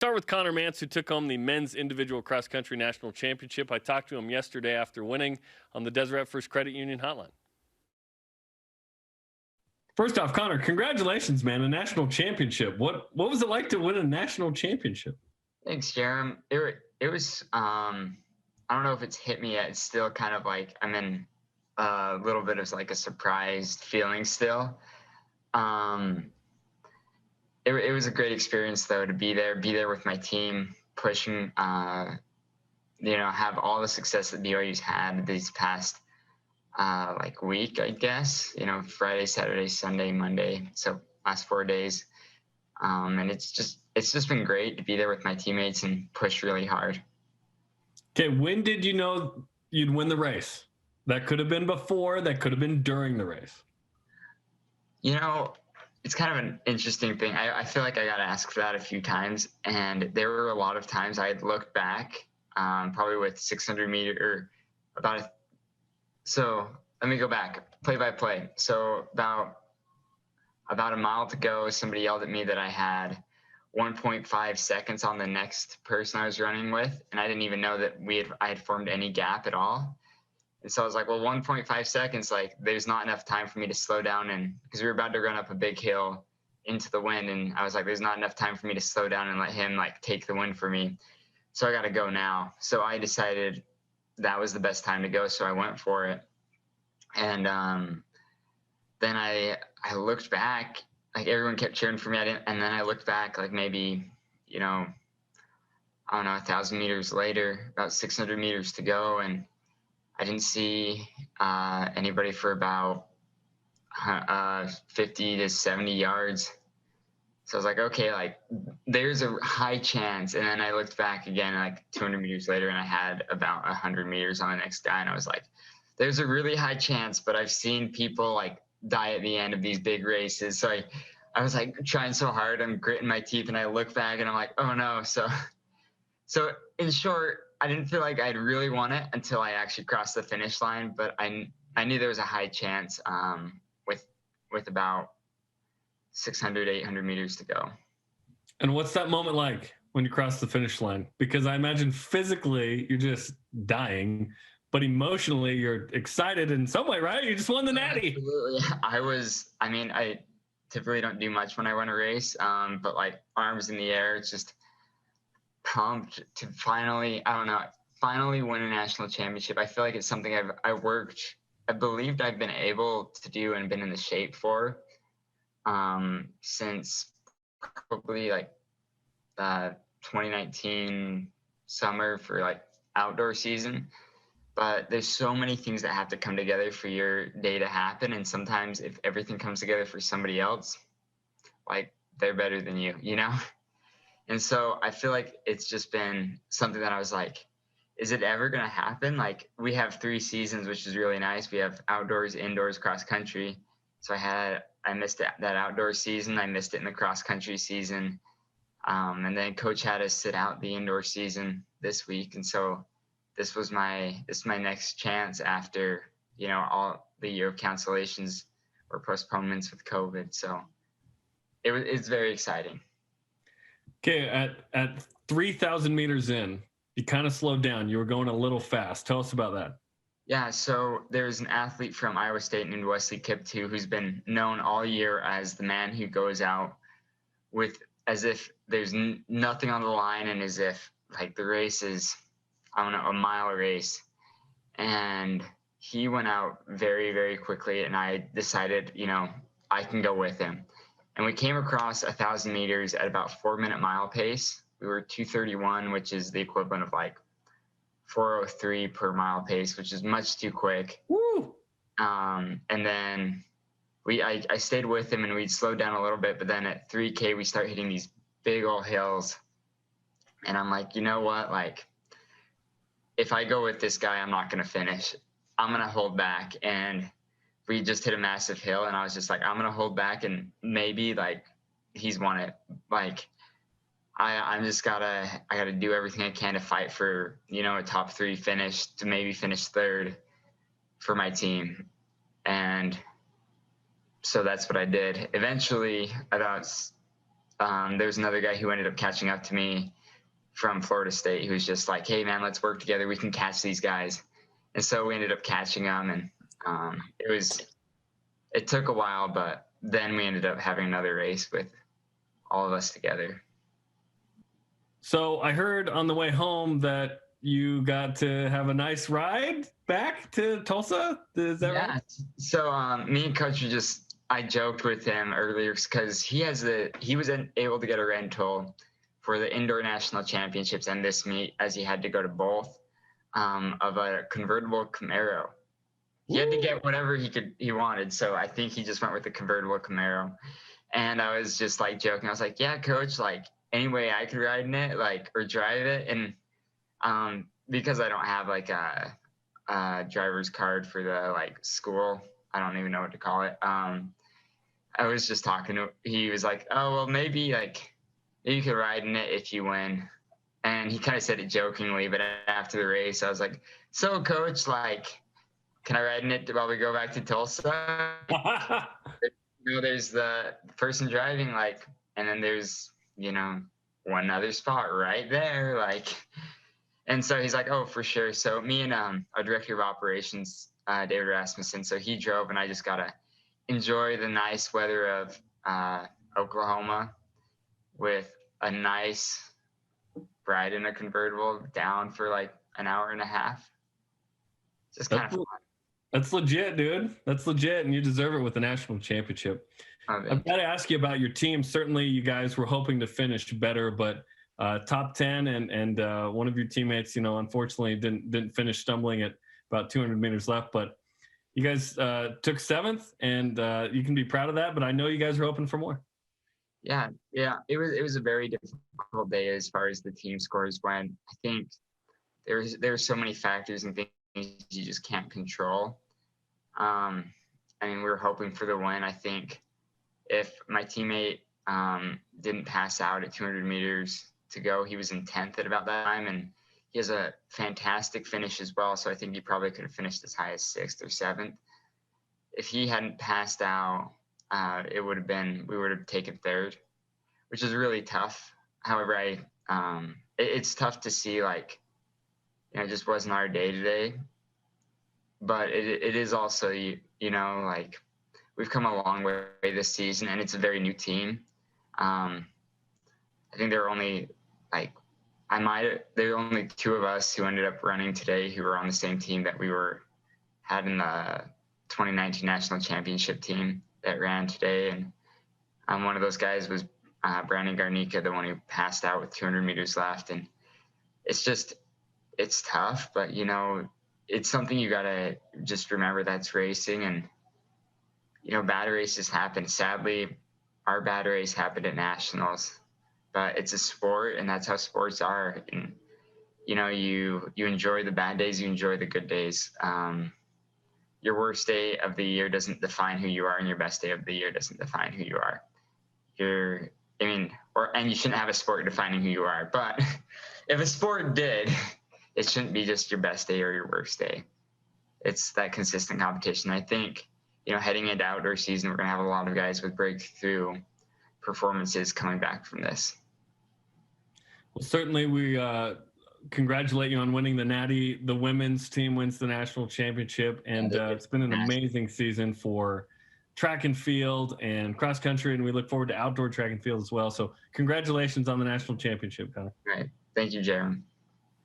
Start with Conner Mantz, who took home the men's individual cross country national championship. I talked to him yesterday after winning on the Deseret First Credit Union hotline. First off, Conner, congratulations, man! A national championship. What was it like to win a national championship? Thanks, Jarom. It was I don't know if it's hit me yet. It's still kind of like I'm in a little bit of like a surprised feeling still. It was a great experience though to be there with my team, pushing, have all the success that BYU's had these past like week, I guess. Friday, Saturday, Sunday, Monday. So last 4 days, and it's just been great to be there with my teammates and push really hard. Okay, when did you know you'd win the race? That could have been before. That could have been during the race. It's kind of an interesting thing. I feel like I got asked that a few times, and there were a lot of times I had looked back, probably with 600 meter or so let me go back, play by play. So about a mile to go, somebody yelled at me that I had 1.5 seconds on the next person I was running with, and I didn't even know that I had formed any gap at all. And so I was like, well, 1.5 seconds, like there's not enough time for me to slow down, and because we were about to run up a big hill into the wind, and I was like, there's not enough time for me to slow down and let him like take the win for me. So I got to go now. So I decided that was the best time to go. So I went for it. And then I looked back, like everyone kept cheering for me. And then I looked back like maybe, I don't know, 1,000 meters later, about 600 meters to go. And I didn't see anybody for about 50 to 70 yards. So I was like, okay, like there's a high chance. And then I looked back again, like 200 meters later, and I had about 100 meters on the next guy. And I was like, there's a really high chance, but I've seen people like die at the end of these big races. So I was like trying so hard, I'm gritting my teeth, and I look back and I'm like, oh no. So in short, I didn't feel like I'd really won it until I actually crossed the finish line, but I knew there was a high chance with about 600, 800 meters to go. And what's that moment like when you cross the finish line? Because I imagine physically you're just dying, but emotionally you're excited in some way, right? You just won the natty. Absolutely. I typically don't do much when I run a race, but like arms in the air, it's just pumped to finally win a national championship. I feel like it's something I believed I've been able to do and been in the shape for since probably like 2019 summer for like outdoor season. But there's so many things that have to come together for your day to happen. And sometimes if everything comes together for somebody else, like they're better than you, And so I feel like it's just been something that I was like, is it ever going to happen? Like we have 3 seasons, which is really nice. We have outdoors, indoors, cross country. So I missed that outdoor season. I missed it in the cross country season. And then coach had us sit out the indoor season this week. And so this is my next chance after, all the year of cancellations or postponements with COVID. So it's very exciting. Okay, at 3,000 meters in, you kind of slowed down. You were going a little fast. Tell us about that. Yeah, so there's an athlete from Iowa State named Wesley Kiptoo who's been known all year as the man who goes out with as if there's nothing on the line and as if like the race is, a mile race. And he went out very, very quickly, and I decided, I can go with him. And we came across 1,000 meters at about 4-minute mile pace. We were 2:31, which is the equivalent of like 4:03 per mile pace, which is much too quick. Woo! And then I stayed with him, and we'd slowed down a little bit. But then at 3K, we start hitting these big old hills. And I'm like, you know what? Like, if I go with this guy, I'm not going to finish. I'm going to hold back. And we just hit a massive hill, and I was just like, I'm going to hold back, and maybe like he's won it. Like I gotta do everything I can to fight for, a top 3 finish, to maybe finish 3rd for my team. And so that's what I did. Eventually, about there was another guy who ended up catching up to me from Florida State, who was just like, hey man, let's work together. We can catch these guys. And so we ended up catching them, and it took a while, but then we ended up having another race with all of us together. So I heard on the way home that you got to have a nice ride back to Tulsa. Is that right? So me and Coach I joked with him earlier because he was able to get a rental for the indoor national championships and this meet, as he had to go to both, of a convertible Camaro. He had to get whatever he wanted, so I think he just went with the convertible Camaro. And I was just like joking. I was like, "Yeah, Coach, like any way I could ride in it, like, or drive it." And because I don't have like a driver's card for the like school, I don't even know what to call it. I was just talking to. He was like, "Oh well, maybe like you could ride in it if you win." And he kind of said it jokingly, but after the race, I was like, "So, Coach, like, can I ride in it while we go back to Tulsa?" There's the person driving, like, and then there's, one other spot right there, like. And so he's like, "Oh, for sure." So me and our director of operations, David Rasmussen, so he drove, and I just got to enjoy the nice weather of Oklahoma with a nice ride in a convertible down for like an hour and a half. Just kind of fun. That's legit, dude. That's legit, and you deserve it with the national championship. I've got to ask you about your team. Certainly, you guys were hoping to finish better, but top 10 and one of your teammates, unfortunately didn't finish, stumbling at about 200 meters left. But you guys took 7th, and you can be proud of that. But I know you guys are hoping for more. Yeah. It was a very difficult day as far as the team scores went. I think there's so many factors and things you just can't control. I mean, we were hoping for the win. I think if my teammate didn't pass out at 200 meters to go, he was in 10th at about that time, and he has a fantastic finish as well. So I think he probably could have finished as high as 6th or 7th. If he hadn't passed out, we would have taken 3rd, which is really tough. However, it's tough to see, like, it just wasn't our day today. But it is also, like, we've come a long way this season, and it's a very new team. I think there were only there were only 2 of us who ended up running today who were on the same team that we had in the 2019 National Championship team that ran today. And one of those guys was Brandon Garnica, the one who passed out with 200 meters left. And it's tough, but, it's something you got to just remember, that's racing. And, bad races happen. Sadly, our bad race happened at nationals, but it's a sport, and that's how sports are. And, you enjoy the bad days, you enjoy the good days. Your worst day of the year doesn't define who you are, and your best day of the year doesn't define who you are. And you shouldn't have a sport defining who you are, but if a sport did, it shouldn't be just your best day or your worst day. It's that consistent competition. I think, heading into outdoor season, we're going to have a lot of guys with breakthrough performances coming back from this. Well, certainly we congratulate you on winning the Natty. The women's team wins the national championship, and it's been an amazing season for track and field and cross country, and we look forward to outdoor track and field as well. So congratulations on the national championship, Conner. Right. Thank you, Jarom.